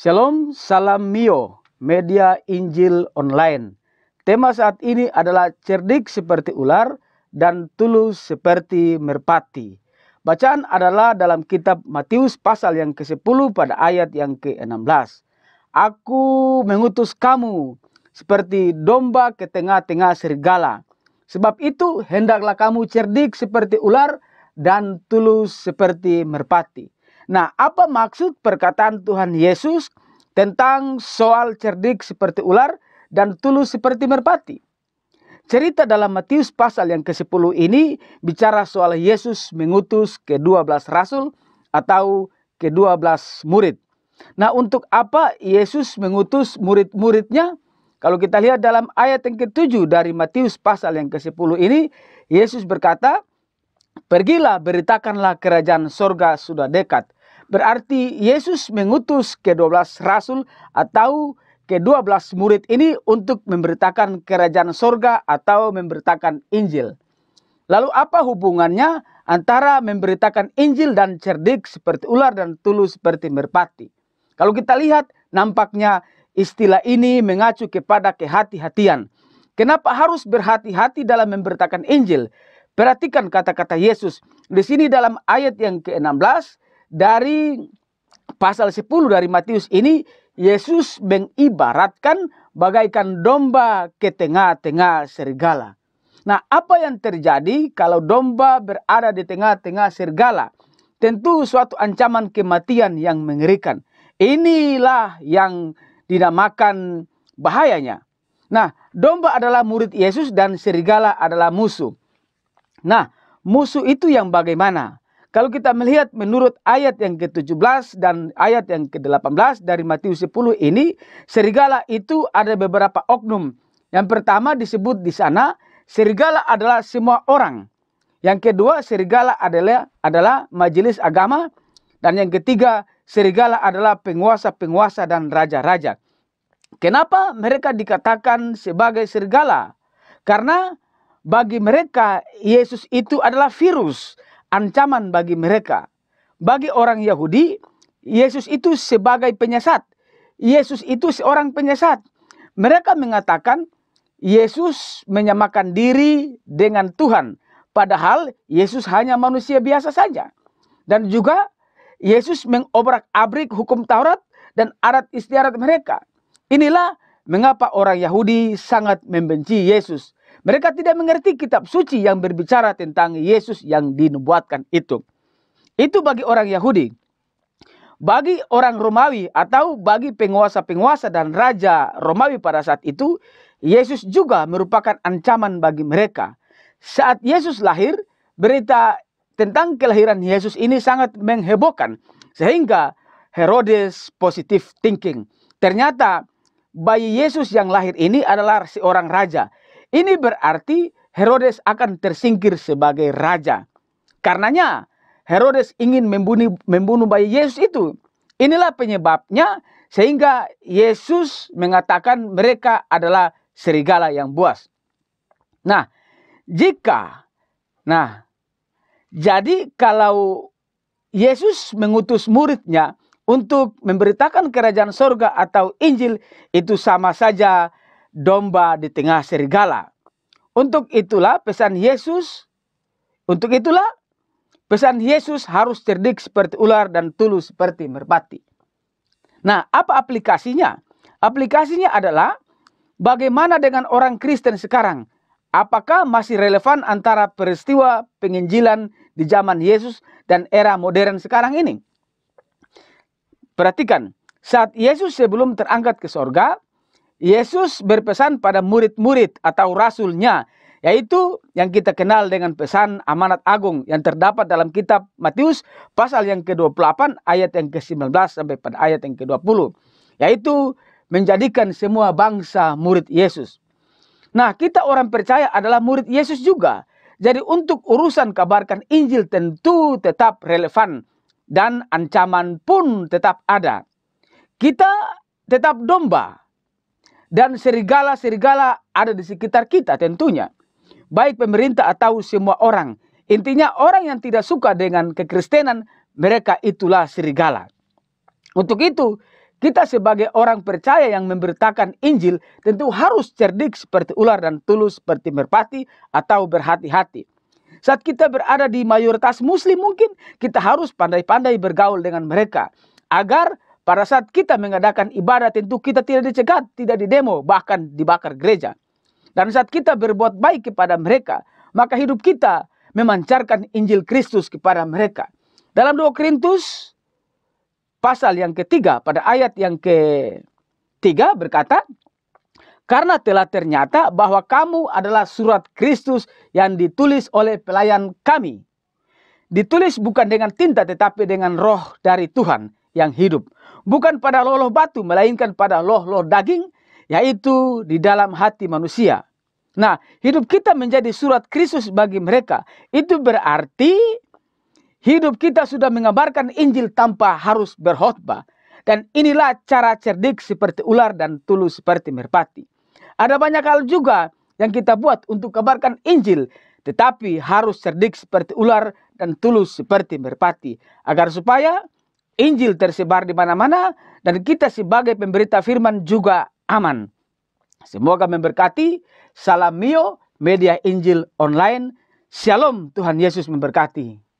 Shalom, salam mio, media Injil online. Tema saat ini adalah cerdik seperti ular dan tulus seperti merpati. Bacaan adalah dalam kitab Matius pasal yang ke-10 pada ayat yang ke-16. Aku mengutus kamu seperti domba ke tengah-tengah serigala. Sebab itu hendaklah kamu cerdik seperti ular dan tulus seperti merpati. Nah, apa maksud perkataan Tuhan Yesus tentang soal cerdik seperti ular dan tulus seperti merpati? Cerita dalam Matius pasal yang ke-10 ini bicara soal Yesus mengutus ke-12 rasul atau ke-12 murid. Nah, untuk apa Yesus mengutus murid-muridnya? Kalau kita lihat dalam ayat yang ke-7 dari Matius pasal yang ke-10 ini, Yesus berkata, "Pergilah, beritakanlah kerajaan sorga sudah dekat." Berarti Yesus mengutus ke-12 rasul atau ke-12 murid ini untuk memberitakan kerajaan sorga atau memberitakan Injil. Lalu apa hubungannya antara memberitakan Injil dan cerdik seperti ular dan tulus seperti merpati? Kalau kita lihat, nampaknya istilah ini mengacu kepada kehati-hatian. Kenapa harus berhati-hati dalam memberitakan Injil? Perhatikan kata-kata Yesus. Di sini dalam ayat yang ke-16 dari pasal 10 dari Matius ini, Yesus mengibaratkan bagaikan domba ke tengah-tengah serigala. Nah, apa yang terjadi kalau domba berada di tengah-tengah serigala? Tentu suatu ancaman kematian yang mengerikan. Inilah yang dinamakan bahayanya. Nah, domba adalah murid Yesus dan serigala adalah musuh. Nah, musuh itu yang bagaimana? Kalau kita melihat menurut ayat yang ke-17 dan ayat yang ke-18 dari Matius 10 ini, serigala itu ada beberapa oknum. Yang pertama disebut di sana, serigala adalah semua orang. Yang kedua, serigala adalah majelis agama. Dan yang ketiga, serigala adalah penguasa-penguasa dan raja-raja. Kenapa mereka dikatakan sebagai serigala? Karena bagi mereka, Yesus itu adalah virus, ancaman bagi mereka. Bagi orang Yahudi, Yesus itu sebagai penyesat. Yesus itu seorang penyesat. Mereka mengatakan Yesus menyamakan diri dengan Tuhan. Padahal Yesus hanya manusia biasa saja. Dan juga Yesus mengobrak-abrik hukum Taurat dan adat istiadat mereka. Inilah mengapa orang Yahudi sangat membenci Yesus. Mereka tidak mengerti kitab suci yang berbicara tentang Yesus yang dinubuatkan itu. Itu bagi orang Yahudi. Bagi orang Romawi atau bagi penguasa-penguasa dan raja Romawi pada saat itu, Yesus juga merupakan ancaman bagi mereka. Saat Yesus lahir, berita tentang kelahiran Yesus ini sangat menghebohkan. Sehingga Herodes positive thinking. Ternyata bayi Yesus yang lahir ini adalah seorang raja. Ini berarti Herodes akan tersingkir sebagai raja. Karenanya Herodes ingin membunuh bayi Yesus itu. Inilah penyebabnya sehingga Yesus mengatakan mereka adalah serigala yang buas. Jadi kalau Yesus mengutus muridnya untuk memberitakan kerajaan sorga atau Injil, itu sama saja domba di tengah serigala. Untuk itulah pesan Yesus harus cerdik seperti ular dan tulus seperti merpati. Nah, apa aplikasinya? Aplikasinya adalah bagaimana dengan orang Kristen sekarang? Apakah masih relevan antara peristiwa penginjilan di zaman Yesus dan era modern sekarang ini? Perhatikan, saat Yesus sebelum terangkat ke sorga, Yesus berpesan pada murid-murid atau rasulnya, yaitu yang kita kenal dengan pesan amanat agung yang terdapat dalam kitab Matius pasal yang ke-28 ayat yang ke-19 sampai pada ayat yang ke-20. Yaitu menjadikan semua bangsa murid Yesus. Nah, kita orang percaya adalah murid Yesus juga. Jadi untuk urusan kabarkan Injil tentu tetap relevan dan ancaman pun tetap ada. Kita tetap domba. Dan serigala-serigala ada di sekitar kita tentunya. Baik pemerintah atau semua orang. Intinya orang yang tidak suka dengan kekristenan, mereka itulah serigala. Untuk itu, Kita sebagai orang percaya yang memberitakan Injil tentu harus cerdik seperti ular dan tulus seperti merpati atau berhati-hati. Saat kita berada di mayoritas muslim mungkin kita harus pandai-pandai bergaul dengan mereka. Agar pada saat kita mengadakan ibadah tentu kita tidak dicegat, tidak didemo, bahkan dibakar gereja. Dan saat kita berbuat baik kepada mereka, maka hidup kita memancarkan Injil Kristus kepada mereka. Dalam 2 Korintus pasal yang ketiga pada ayat yang ketiga berkata, karena telah ternyata bahwa kamu adalah surat Kristus yang ditulis oleh pelayan kami. Ditulis bukan dengan tinta tetapi dengan roh dari Tuhan yang hidup. Bukan pada loh-loh batu melainkan pada loh-loh daging, yaitu di dalam hati manusia. Nah, hidup kita menjadi surat Kristus bagi mereka. Itu berarti hidup kita sudah mengabarkan Injil tanpa harus berkhotbah. Dan inilah cara cerdik seperti ular dan tulus seperti merpati. Ada banyak hal juga yang kita buat untuk kabarkan Injil. Tetapi harus cerdik seperti ular dan tulus seperti merpati. Agar supaya Injil tersebar di mana-mana dan kita sebagai pemberita firman juga aman. Semoga memberkati. Salam Mio, media Injil online. Shalom, Tuhan Yesus memberkati.